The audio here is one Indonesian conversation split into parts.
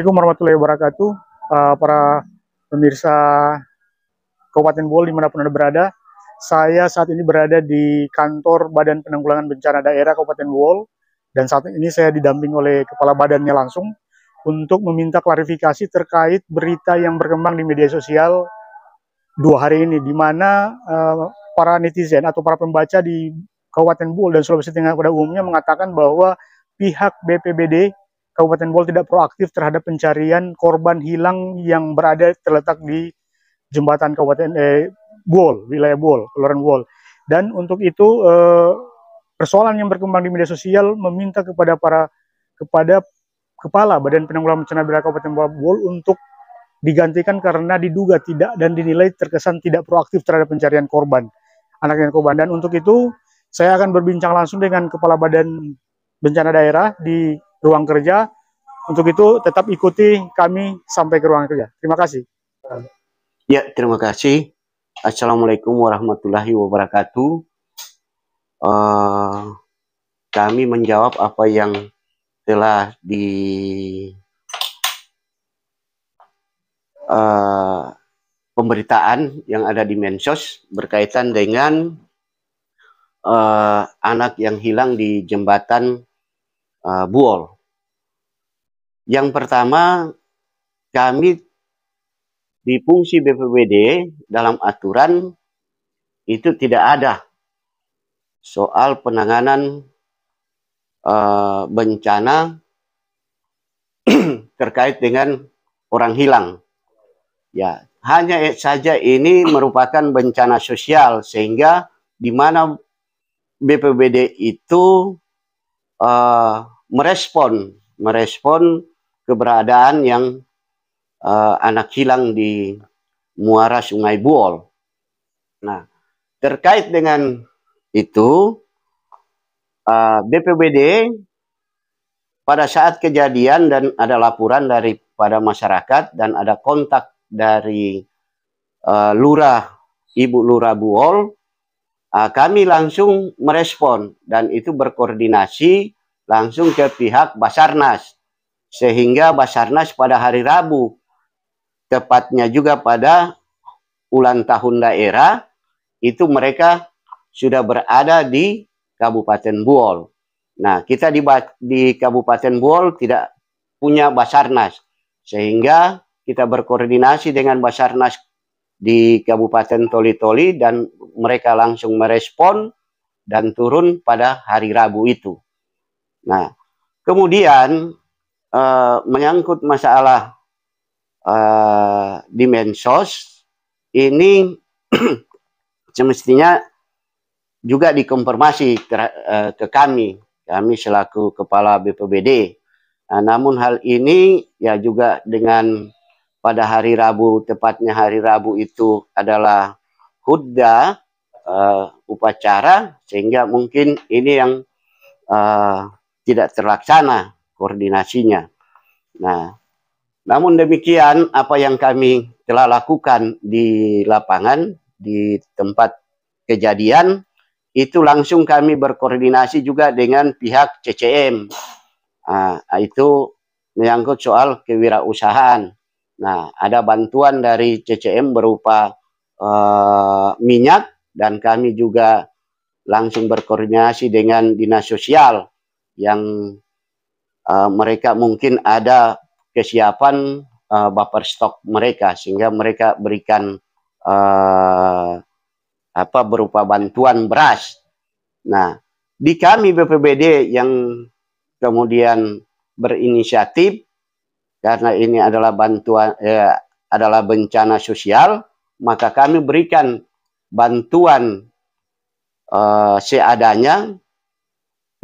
Assalamualaikum warahmatullahi wabarakatuh. Para pemirsa Kabupaten Bol dimanapun Anda berada. Saya saat ini berada di kantor Badan Penanggulangan Bencana Daerah Kabupaten Bol. Dan saat ini saya didamping oleh kepala badannya langsung untuk meminta klarifikasi terkait berita yang berkembang di media sosial 2 hari ini, di mana para netizen atau para pembaca di Kabupaten Bol dan Sulawesi Tengah pada umumnya mengatakan bahwa pihak BPBD Kabupaten Bol tidak proaktif terhadap pencarian korban hilang yang berada terletak di jembatan Kabupaten Bol, wilayah Bol, Kelurahan Bol. Dan untuk itu persoalan yang berkembang di media sosial meminta kepada kepala Badan Penanggulangan Bencana Daerah Kabupaten Bol untuk digantikan karena diduga tidak dan dinilai terkesan tidak proaktif terhadap pencarian korban, anak dan korban. Dan untuk itu saya akan berbincang langsung dengan Kepala Badan Bencana Daerah di ruang kerja. Untuk itu tetap ikuti kami sampai ke ruang kerja. Terima kasih. Ya, terima kasih. Assalamualaikum warahmatullahi wabarakatuh. Kami menjawab apa yang telah di pemberitaan yang ada di Mensos berkaitan dengan anak yang hilang di jembatan Buol. Yang pertama, kami di fungsi BPBD dalam aturan itu tidak ada soal penanganan bencana terkait dengan orang hilang. Ya, hanya saja ini merupakan bencana sosial, sehingga di mana BPBD itu merespon keberadaan yang anak hilang di muara Sungai Buol. Nah, terkait dengan itu, BPBD pada saat kejadian dan ada laporan daripada masyarakat dan ada kontak dari Ibu Lurah Buol, kami langsung merespon dan itu berkoordinasi langsung ke pihak Basarnas, sehingga Basarnas pada hari Rabu, tepatnya juga pada ulang tahun daerah, itu mereka sudah berada di Kabupaten Buol. Nah, kita di Kabupaten Buol tidak punya Basarnas, sehingga kita berkoordinasi dengan Basarnas di Kabupaten Toli-Toli dan mereka langsung merespon dan turun pada hari Rabu itu. Nah, kemudian menyangkut masalah di Mensos ini semestinya juga dikonfirmasi ke kami selaku kepala BPBD. Nah, namun hal ini ya juga dengan pada hari Rabu, tepatnya hari Rabu itu adalah hudda upacara, sehingga mungkin ini yang tidak terlaksana koordinasinya. Nah, namun demikian apa yang kami telah lakukan di lapangan, di tempat kejadian, itu langsung kami berkoordinasi juga dengan pihak CCM. Itu menyangkut soal kewirausahaan. Nah, ada bantuan dari CCM berupa minyak, dan kami juga langsung berkoordinasi dengan dinas sosial yang mereka mungkin ada kesiapan buffer stok mereka, sehingga mereka berikan berupa bantuan beras. Nah, di kami BPBD yang kemudian berinisiatif, karena ini adalah bantuan adalah bencana sosial, maka kami berikan bantuan seadanya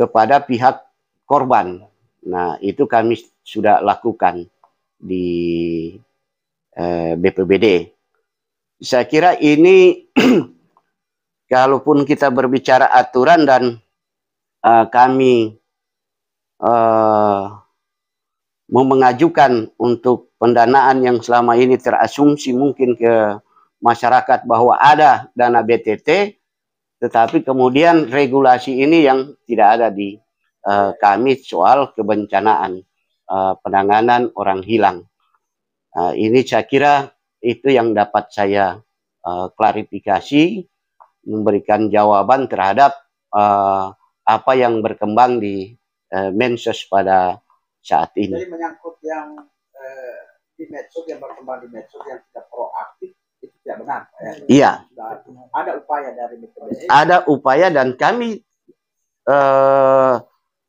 kepada pihak korban. Nah, itu kami sudah lakukan di BPBD. Saya kira ini kalaupun kita berbicara aturan dan kami mau mengajukan untuk pendanaan yang selama ini terasumsi mungkin ke masyarakat bahwa ada dana BTT, tetapi kemudian regulasi ini yang tidak ada di kami soal kebencanaan. penanganan orang hilang. Ini saya kira itu yang dapat saya klarifikasi, memberikan jawaban terhadap apa yang berkembang di medsos pada saat ini. Jadi menyangkut yang di medsos, yang berkembang di medsos yang tidak proaktif, itu tidak benar. Iya. Ada upaya dari BPBD. Ada upaya dan kami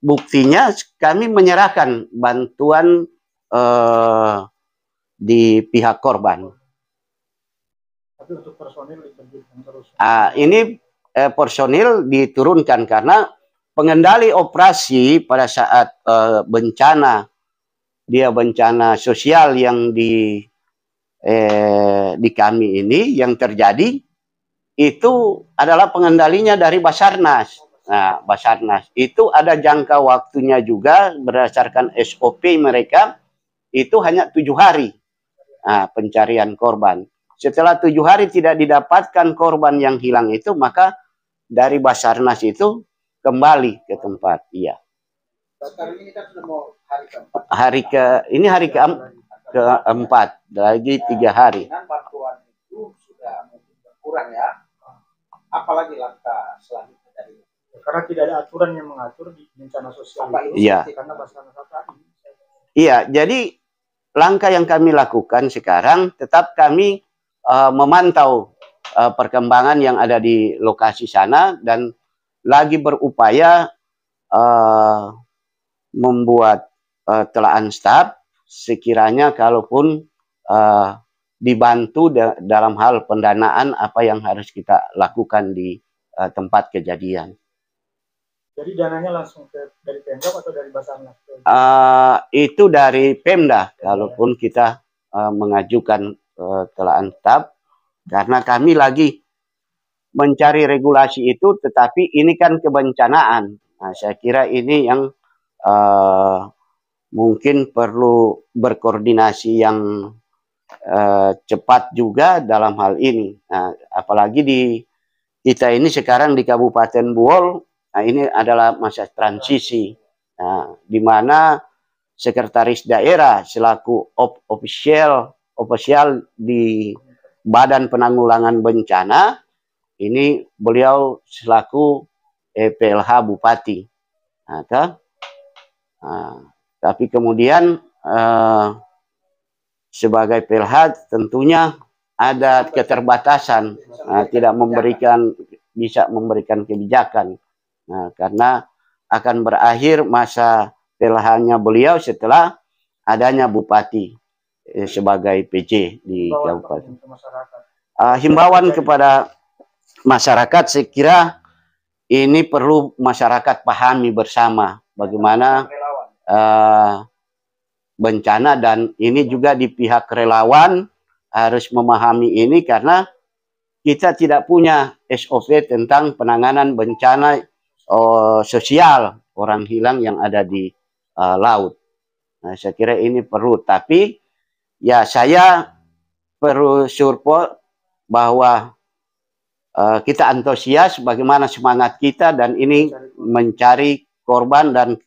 buktinya kami menyerahkan bantuan di pihak korban. Tapi untuk personil diturunkan terus. Ini personil diturunkan karena pengendali operasi pada saat bencana sosial yang di kami ini yang terjadi itu adalah pengendalinya dari Basarnas. Nah, Basarnas itu ada jangka waktunya juga berdasarkan SOP mereka itu hanya 7 hari pencarian korban. Setelah 7 hari tidak didapatkan korban yang hilang itu, maka dari Basarnas itu kembali ke tempat. Iya. Sekarang ini kan sudah mau hari keempat. Ini hari keempat, lagi 3 hari. Dengan bantuan itu sudah mungkin berkurang ya. Apalagi langkah selanjutnya dari karena tidak ada aturan yang mengatur di bencana sosial itu. Iya. Karena Basarnas Iya, jadi langkah yang kami lakukan sekarang tetap kami memantau perkembangan yang ada di lokasi sana dan lagi berupaya membuat telaan staf sekiranya kalaupun dibantu dalam hal pendanaan apa yang harus kita lakukan di tempat kejadian. Jadi dananya langsung dari Pemda atau dari Basarnas? Itu dari Pemda, kalaupun kita mengajukan telaan staf, karena kami lagi mencari regulasi itu, tetapi ini kan kebencanaan. Nah, saya kira ini yang mungkin perlu berkoordinasi yang cepat juga dalam hal ini. Nah, apalagi di kita ini sekarang di Kabupaten Buol, nah ini adalah masa transisi, di mana sekretaris daerah selaku ofisial di Badan Penanggulangan Bencana, ini beliau selaku PLH Bupati. Tapi kemudian sebagai PLH tentunya ada keterbatasan, tidak bisa memberikan kebijakan. Nah, karena akan berakhir masa PLH-nya beliau setelah adanya Bupati sebagai PJ di Kabupaten. Himbauan kepada masyarakat, saya kira ini perlu masyarakat pahami bersama bagaimana bencana, dan ini juga di pihak relawan harus memahami ini karena kita tidak punya SOP tentang penanganan bencana sosial orang hilang yang ada di laut. Nah, saya kira ini perlu, tapi ya saya perlu support bahwa kita antusias bagaimana semangat kita dan ini mencari korban dan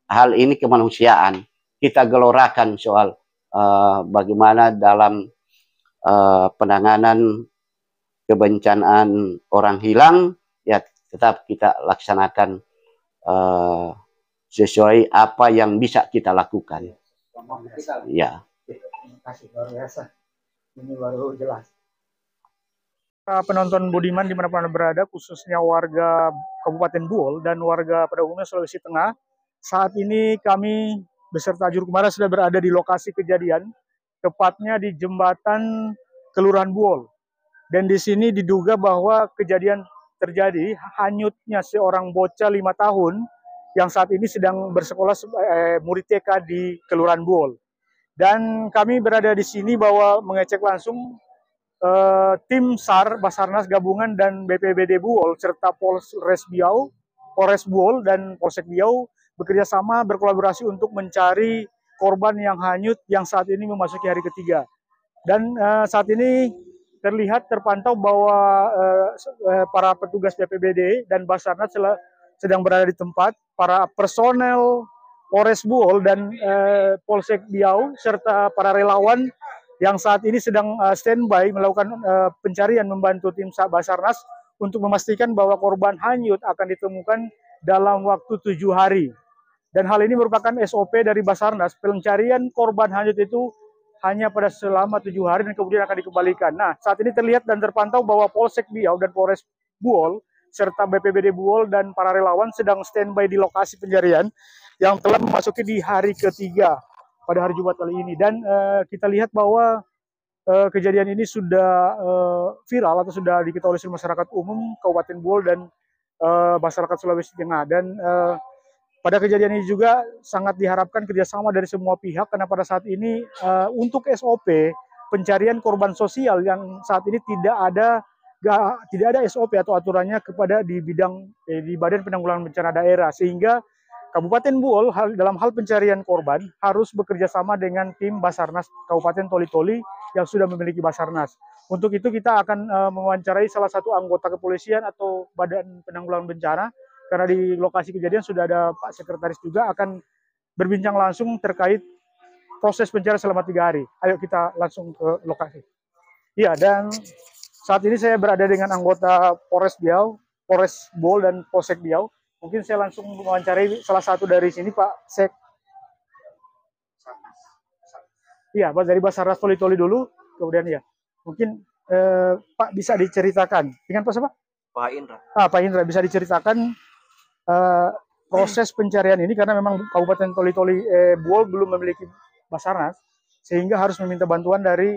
hal ini kemanusiaan. Kita gelorakan soal bagaimana dalam penanganan kebencanaan orang hilang, ya tetap kita laksanakan sesuai apa yang bisa kita lakukan. Ya. Terima kasih, luar biasa. Ini baru jelas. Penonton Budiman dimanapun Anda berada, khususnya warga Kabupaten Buol dan warga pada umumnya Sulawesi Tengah, saat ini kami beserta juru kemara sudah berada di lokasi kejadian, tepatnya di jembatan Kelurahan Buol. Dan di sini diduga bahwa kejadian terjadi hanyutnya seorang bocah 5 tahun yang saat ini sedang bersekolah murid TK di Kelurahan Buol. Dan kami berada di sini bahwa mengecek langsung tim SAR, Basarnas Gabungan dan BPBD Buol serta Polres Buol dan Polsek Biau bekerja sama berkolaborasi untuk mencari korban yang hanyut yang saat ini memasuki hari ketiga. Dan saat ini terlihat terpantau bahwa para petugas BPBD dan Basarnas sedang berada di tempat. Para personel Polres Buol dan Polsek Biau serta para relawan yang saat ini sedang standby melakukan pencarian membantu tim Basarnas untuk memastikan bahwa korban hanyut akan ditemukan dalam waktu 7 hari. Dan hal ini merupakan SOP dari Basarnas. Pencarian korban hanyut itu hanya pada selama 7 hari dan kemudian akan dikembalikan. Nah, saat ini terlihat dan terpantau bahwa Polsek Biau dan Polres Buol serta BPBD Buol dan para relawan sedang standby di lokasi pencarian yang telah memasuki di hari ketiga pada hari Jumat kali ini. Dan kita lihat bahwa kejadian ini sudah viral atau sudah diketahui oleh masyarakat umum Kabupaten Buol dan masyarakat Sulawesi Tengah. Dan pada kejadian ini juga sangat diharapkan kerjasama dari semua pihak karena pada saat ini untuk SOP pencarian korban sosial yang saat ini tidak ada SOP atau aturannya kepada di bidang di Badan Penanggulangan Bencana Daerah, sehingga Kabupaten Buol dalam hal pencarian korban harus bekerja sama dengan tim Basarnas Kabupaten Toli-Toli yang sudah memiliki Basarnas. Untuk itu kita akan mewawancarai salah satu anggota kepolisian atau Badan Penanggulangan Bencana, karena di lokasi kejadian sudah ada Pak Sekretaris juga akan berbincang langsung terkait proses pencarian selama 3 hari. Ayo kita langsung ke lokasi. Iya, dan saat ini saya berada dengan anggota Polres Biau, Polres Buol dan Polsek Biau. Mungkin saya langsung mewawancarai salah satu dari sini, Pak Sek. Iya, Pak, dari Basarnas Toli-Toli dulu, kemudian ya. Mungkin Pak bisa diceritakan. Dengan Pak siapa? Pak Indra. Pak Indra, bisa diceritakan proses pencarian ini karena memang Kabupaten Toli-Toli Buol belum memiliki Basarnas, sehingga harus meminta bantuan dari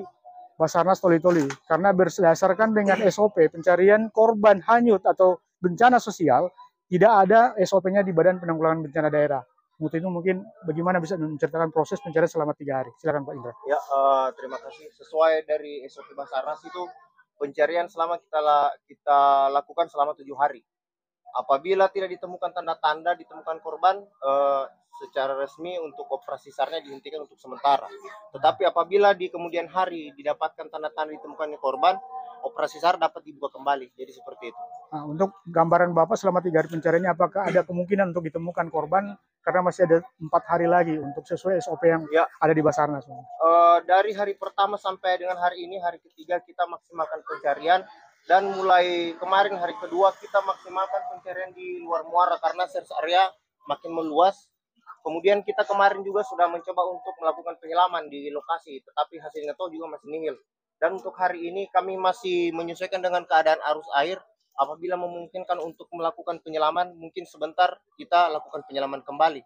Basarnas Toli-Toli karena berdasarkan dengan SOP pencarian korban hanyut atau bencana sosial tidak ada SOP-nya di Badan Penanggulangan Bencana Daerah. Untuk itu mungkin bagaimana bisa menceritakan proses pencarian selama 3 hari. Silakan Pak Indra. Ya, terima kasih. Sesuai dari SOP Basarnas itu pencarian kita lakukan selama 7 hari. Apabila tidak ditemukan tanda-tanda ditemukan korban, secara resmi untuk operasi SAR-nya dihentikan untuk sementara. Tetapi apabila di kemudian hari didapatkan tanda-tanda ditemukannya korban, operasi SAR dapat dibuka kembali. Jadi seperti itu. Nah, untuk gambaran Bapak selama 3 hari pencariannya, apakah ada kemungkinan untuk ditemukan korban? Karena masih ada 4 hari lagi untuk sesuai SOP yang ada di Basarnas. Dari hari pertama sampai dengan hari ini, hari ketiga kita maksimalkan pencarian. Dan mulai kemarin hari kedua kita maksimalkan pencarian di luar muara karena search area makin meluas. Kemudian kita kemarin juga sudah mencoba untuk melakukan penyelaman di lokasi, tetapi hasilnya juga masih nihil. Dan untuk hari ini kami masih menyesuaikan dengan keadaan arus air. Apabila memungkinkan untuk melakukan penyelaman, mungkin sebentar kita lakukan penyelaman kembali.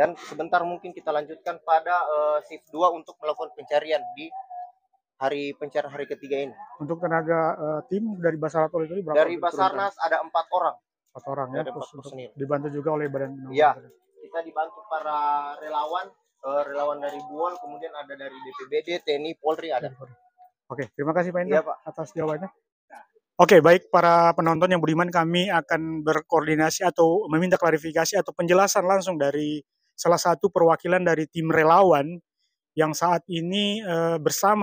Dan sebentar mungkin kita lanjutkan pada shift 2 untuk melakukan pencarian di hari pencarian hari ketiga ini. Untuk tenaga tim dari Basarnas Toli-Toli berapa? Dari Basarnas ada 4 orang. 4 orang ya. Dibantu juga oleh Badan Penanggulangan. Iya, kita dibantu para relawan, relawan dari Buol, kemudian ada dari BPBD, TNI, Polri ada. Oke, terima kasih Pak Indra atas jawabannya. Oke, baik para penonton yang budiman, kami akan berkoordinasi atau meminta klarifikasi atau penjelasan langsung dari salah satu perwakilan dari tim relawan yang saat ini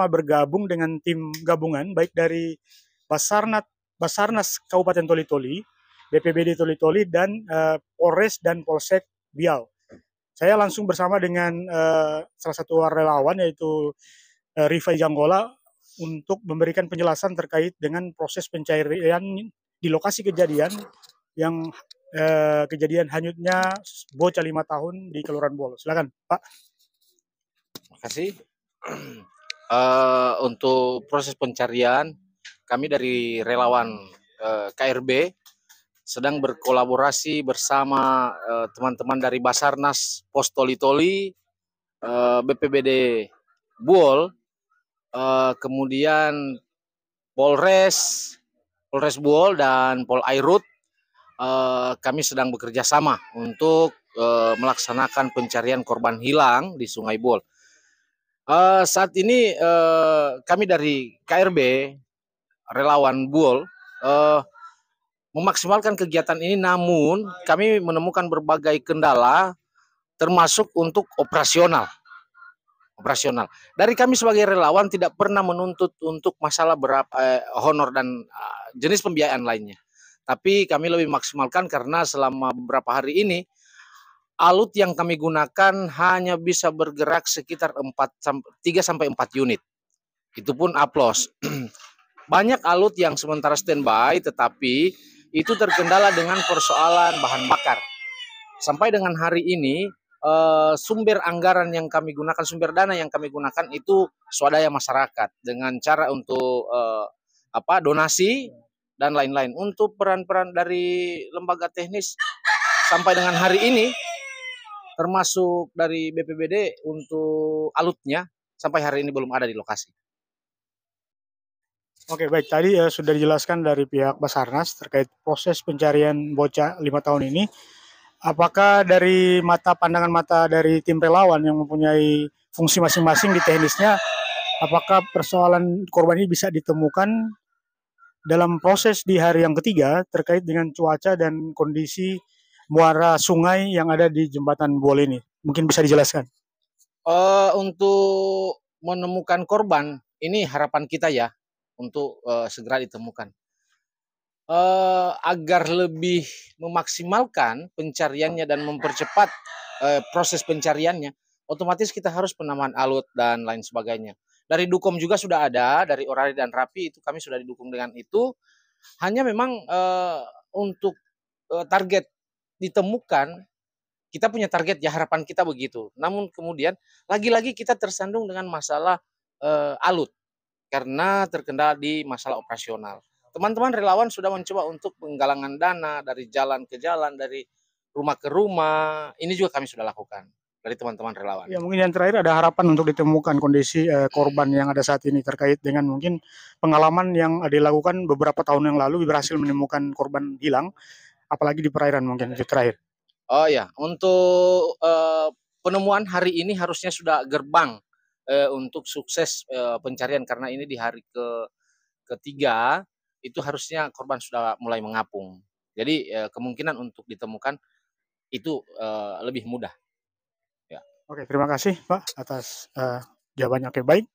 bergabung dengan tim gabungan baik dari Basarnas Kabupaten Toli-Toli, BPBD Toli-Toli, dan Polres dan Polsek Biau. Saya langsung bersama dengan salah satu relawan yaitu Rifai Janggola untuk memberikan penjelasan terkait dengan proses pencarian di lokasi kejadian yang kejadian hanyutnya bocah 5 tahun di Kelurahan Buol. Silakan, Pak. Terima kasih. Untuk proses pencarian, kami dari relawan KRB sedang berkolaborasi bersama teman-teman dari Basarnas Pos Toli-Toli, BPBD Buol, kemudian Polres Buol dan Pol Airut. Kami sedang bekerja sama untuk melaksanakan pencarian korban hilang di Sungai Buol. Saat ini kami dari KRB relawan Buol memaksimalkan kegiatan ini, namun kami menemukan berbagai kendala termasuk untuk operasional. Dari kami sebagai relawan tidak pernah menuntut untuk masalah honor dan jenis pembiayaan lainnya. Tapi kami lebih maksimalkan karena selama beberapa hari ini alut yang kami gunakan hanya bisa bergerak sekitar 3 sampai 4 unit. Itu pun aplos. Banyak alut yang sementara standby, tetapi itu terkendala dengan persoalan bahan bakar. Sampai dengan hari ini, sumber anggaran yang kami gunakan, sumber dana yang kami gunakan itu swadaya masyarakat dengan cara untuk donasi dan lain-lain. Untuk peran-peran dari lembaga teknis sampai dengan hari ini, termasuk dari BPBD untuk alutnya, sampai hari ini belum ada di lokasi. Oke, baik. Tadi sudah dijelaskan dari pihak Basarnas terkait proses pencarian bocah 5 tahun ini. Apakah dari pandangan mata dari tim relawan yang mempunyai fungsi masing-masing di teknisnya, apakah persoalan korban ini bisa ditemukan dalam proses di hari yang ketiga terkait dengan cuaca dan kondisi muara sungai yang ada di jembatan Buol ini? Mungkin bisa dijelaskan. Untuk menemukan korban, ini harapan kita ya, untuk segera ditemukan. Agar lebih memaksimalkan pencariannya dan mempercepat proses pencariannya, otomatis kita harus penamaan alut dan lain sebagainya. Dari Dukom juga sudah ada, dari Orari dan Rapi itu kami sudah didukung dengan itu. Hanya memang untuk target ditemukan, kita punya target ya, harapan kita begitu. Namun kemudian lagi-lagi kita tersandung dengan masalah alut karena terkendala di masalah operasional. Teman-teman relawan sudah mencoba untuk penggalangan dana dari jalan ke jalan, dari rumah ke rumah. Ini juga kami sudah lakukan dari teman-teman relawan. Ya, mungkin yang terakhir ada harapan untuk ditemukan kondisi korban yang ada saat ini terkait dengan mungkin pengalaman yang dilakukan beberapa tahun yang lalu berhasil menemukan korban hilang, apalagi di perairan mungkin itu terakhir. Oh ya, untuk penemuan hari ini harusnya sudah gerbang untuk sukses pencarian, karena ini di hari ketiga itu harusnya korban sudah mulai mengapung. Jadi kemungkinan untuk ditemukan itu lebih mudah. Ya. Oke, terima kasih Pak atas jawabannya. Oke, baik.